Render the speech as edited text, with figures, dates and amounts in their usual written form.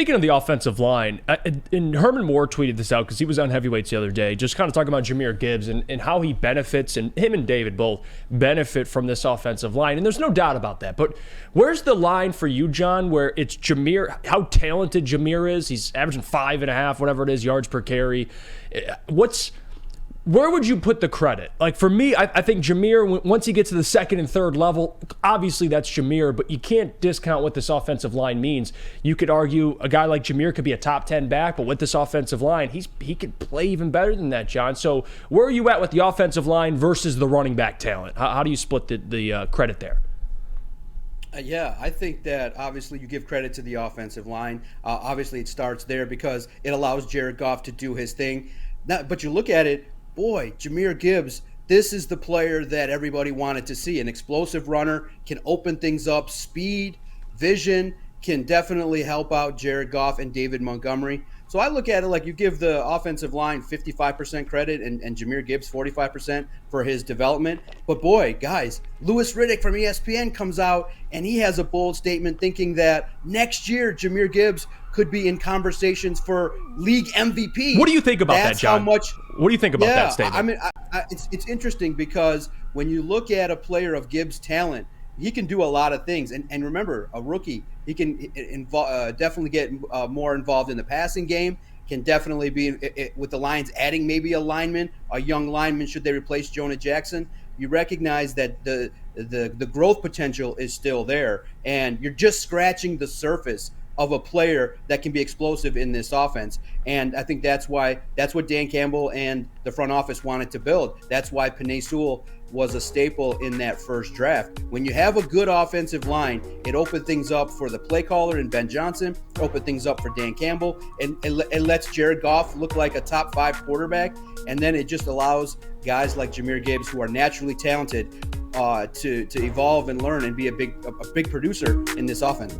speaking of the offensive line, and Herman Moore tweeted this out because he was on Heavyweights the other day, just kind of talking about Jahmyr Gibbs and how he benefits, and him and David both benefit from this offensive line. And there's no doubt about that. But where's the line for you, John, where it's Jahmyr, how talented Jahmyr is? He's averaging 5.5, whatever it is, yards per carry. Where would you put the credit? Like, for me, I think Jahmyr, once he gets to the second and third level, obviously that's Jahmyr, but you can't discount what this offensive line means. You could argue a guy like Jahmyr could be a top 10 back, but with this offensive line, he could play even better than that, John. So where are you at with the offensive line versus the running back talent? How do you split the credit there? Yeah, I think that obviously you give credit to the offensive line. Obviously it starts there because it allows Jared Goff to do his thing. But you look at it, boy, Jahmyr Gibbs, this is the player that everybody wanted to see. An explosive runner, can open things up, speed, vision, can definitely help out Jared Goff and David Montgomery. So I look at it like you give the offensive line 55% credit and Jahmyr Gibbs 45% for his development. But boy, guys, Louis Riddick from ESPN comes out and he has a bold statement thinking that next year Jahmyr Gibbs could be in conversations for league MVP. What do you think about that, John? What do you think about that statement? I mean, it's interesting because when you look at a player of Gibbs' talent, he can do a lot of things. And remember, a rookie, he can definitely get more involved in the passing game, can definitely be with the Lions adding maybe a lineman, a young lineman, should they replace Jonah Jackson. You recognize that the growth potential is still there, and you're just scratching the surface of a player that can be explosive in this offense. And I think that's what Dan Campbell and the front office wanted to build. That's why Penei Sewell was a staple in that first draft. When you have a good offensive line, it opened things up for the play caller and Ben Johnson, opened things up for Dan Campbell, and it lets Jared Goff look like a top 5 quarterback. And then it just allows guys like Jahmyr Gibbs, who are naturally talented, to evolve and learn and be a big producer in this offense.